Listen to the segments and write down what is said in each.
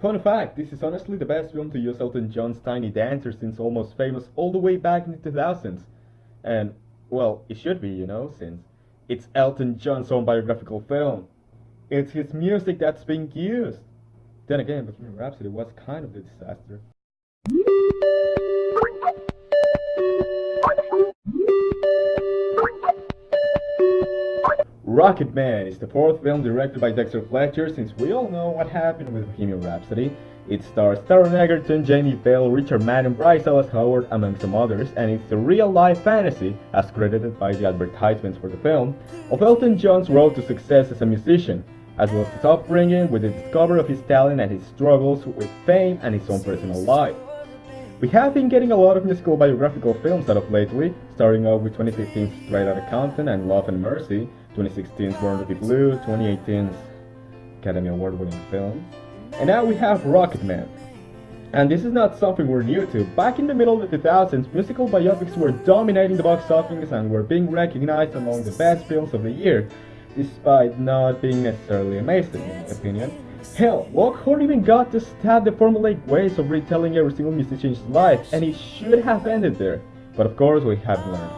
Fun fact, this is honestly the best film to use Elton John's Tiny Dancer since Almost Famous all the way back in the 2000s. And, well, it should be, since it's Elton John's own biographical film. It's his music that's being used. Then again, Bohemian Rhapsody was kind of a disaster. Rocketman is the fourth film directed by Dexter Fletcher since we all know what happened with Bohemian Rhapsody. It stars Taron Egerton, Jamie Bell, Richard Madden, Bryce Dallas Howard, among some others, and it's a real-life fantasy, as credited by the advertisements for the film, of Elton John's road to success as a musician, as well as his upbringing with the discovery of his talent and his struggles with fame and his own personal life. We have been getting a lot of musical biographical films out of lately, starting off with 2015's Straight Outta Compton and Love and Mercy, 2016's Born to Be Blue, 2018's Academy Award-winning film, and now we have Rocketman. And this is not something we're new to. Back in the middle of the 2000s, musical biopics were dominating the box office and were being recognized among the best films of the year, despite not being necessarily amazing, in my opinion. Hell, Lockhart even got to stab the formulaic ways of retelling every single musician's life, and it should have ended there. But of course, we haven't learned.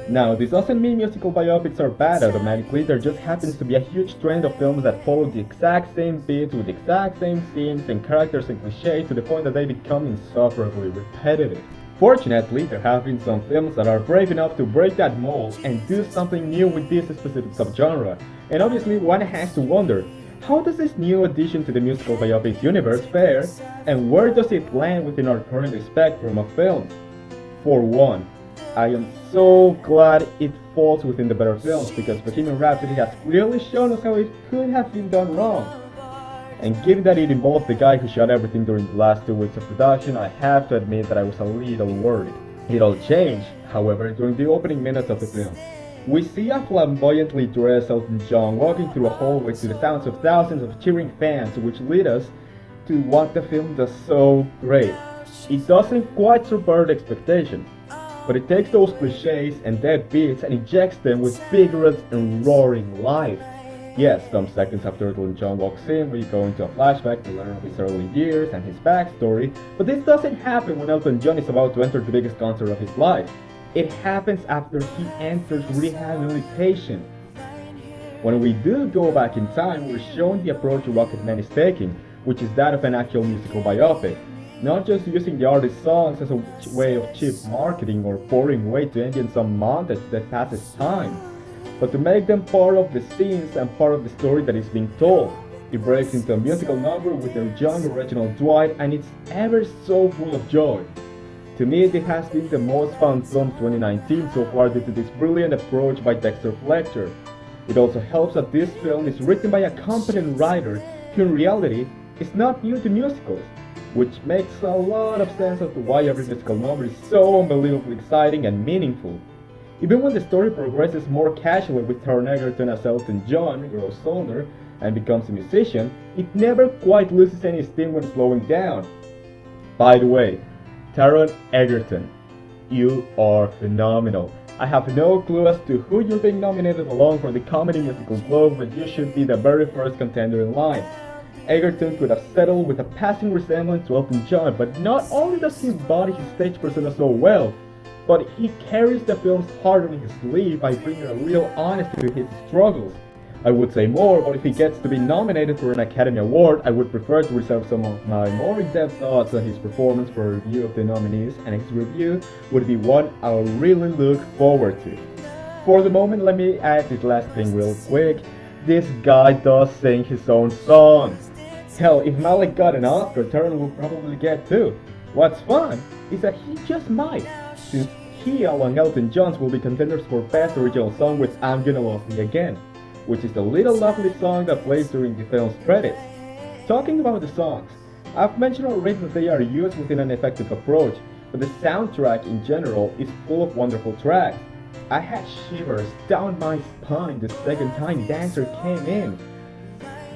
Now, this doesn't mean musical biopics are bad automatically, there just happens to be a huge trend of films that follow the exact same beats with the exact same scenes and characters and cliches to the point that they become insufferably repetitive. Fortunately, there have been some films that are brave enough to break that mold and do something new with this specific subgenre, and obviously one has to wonder, how does this new addition to the musical biopics universe fare, and where does it land within our current spectrum of films? For one, I am so glad it falls within the better films because Bohemian Rhapsody has clearly shown us how it could have been done wrong. And given that it involved the guy who shot everything during the last 2 weeks of production, I have to admit that I was a little worried. It all changed, however, during the opening minutes of the film. We see a flamboyantly dressed Elton John walking through a hallway to the sounds of thousands of cheering fans, which lead us to what the film does so great. It doesn't quite subvert expectations, but it takes those cliches and dead beats and injects them with vigorous and roaring life. Yes, some seconds after Elton John walks in, we go into a flashback to learn of his early years and his backstory, but this doesn't happen when Elton John is about to enter the biggest concert of his life. It happens after he enters rehabilitation. When we do go back in time, we're shown the approach Rocketman is taking, which is that of an actual musical biopic. Not just using the artist's songs as a way of cheap marketing or boring way to end in some montage that passes time, but to make them part of the scenes and part of the story that is being told. It breaks into a musical number with their young original Dwight, and it's ever so full of joy. To me, it has been the most fun film 2019 so far due to this brilliant approach by Dexter Fletcher. It also helps that this film is written by a competent writer who in reality is not new to musicals, which makes a lot of sense as to why every musical number is so unbelievably exciting and meaningful. Even when the story progresses more casually with Taron Egerton as Elton John grows older and becomes a musician, it never quite loses any steam when slowing down. By the way, Taron Egerton, you are phenomenal. I have no clue as to who you're being nominated along for the Comedy Musical Globe, but you should be the very first contender in line. Egerton could have settled with a passing resemblance to Elton John, but not only does he embody his stage persona so well, but he carries the film's heart on his sleeve by bringing a real honesty to his struggles. I would say more, but if he gets to be nominated for an Academy Award, I would prefer to reserve some of my more in-depth thoughts on his performance for a review of the nominees, and his review would be one I will really look forward to. For the moment, let me add this last thing real quick. This guy does sing his own songs. Hell, if Malik got an Oscar, Taron will probably get too. What's fun is that he just might, since he, along Elton John's, will be contenders for Best Original Song with I'm Gonna Love Me Again, which is the little lovely song that plays during the film's credits. Talking about the songs, I've mentioned already that they are used within an effective approach, but the soundtrack in general is full of wonderful tracks. I had shivers down my spine the second time Dancer came in.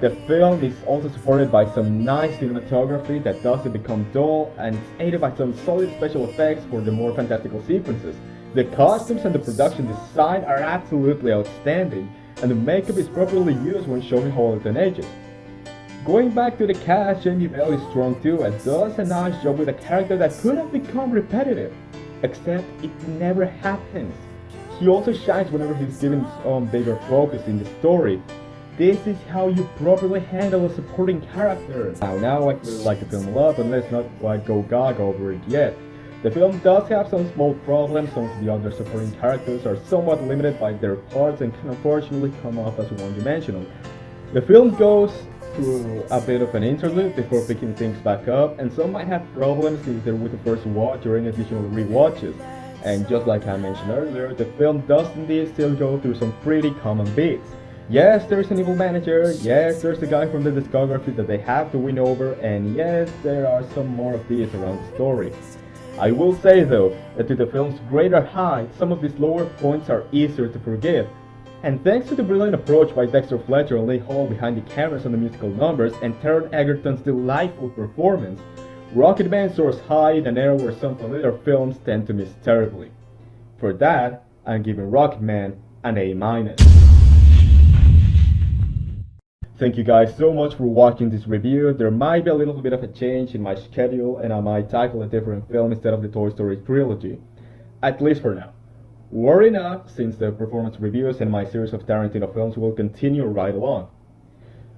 The film is also supported by some nice cinematography that doesn't become dull, and it's aided by some solid special effects for the more fantastical sequences. The costumes and the production design are absolutely outstanding, and the makeup is properly used when showing how Elton ages. Going back to the cast, Jamie Bell is strong too and does a nice job with a character that could have become repetitive, except it never happens. He also shines whenever he's given his own bigger focus in the story. This is how you properly handle a supporting character. Now I really like the film a lot, but let's not quite go gaga over it yet. The film does have some small problems. Some of the other supporting characters are somewhat limited by their parts and can unfortunately come off as one-dimensional. The film goes through a bit of an interlude before picking things back up, and some might have problems either with the first watch or in additional rewatches. And just like I mentioned earlier, the film does indeed still go through some pretty common beats. Yes, there's an evil manager, yes, there's a guy from the discography that they have to win over, and yes, there are some more of these around the story. I will say though, that to the film's greater height, some of these lower points are easier to forgive. And thanks to the brilliant approach by Dexter Fletcher and Lee Hall behind the cameras on the musical numbers and Taron Egerton's delightful performance, Rocketman soars high in an era where some familiar films tend to miss terribly. For that, I'm giving Rocketman an A-. Thank you guys so much for watching this review. There might be a little bit of a change in my schedule and I might tackle a different film instead of the Toy Story trilogy. At least for now. Worry not, since the performance reviews and my series of Tarantino films will continue right along.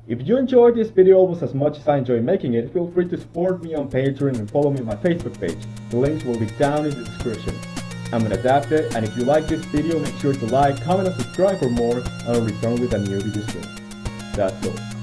If you enjoyed this video almost as much as I enjoy making it, feel free to support me on Patreon and follow me on my Facebook page. The links will be down in the description. I'm UnAdapted, and if you like this video, make sure to like, comment and subscribe for more, and I'll return with a new video soon. That's all.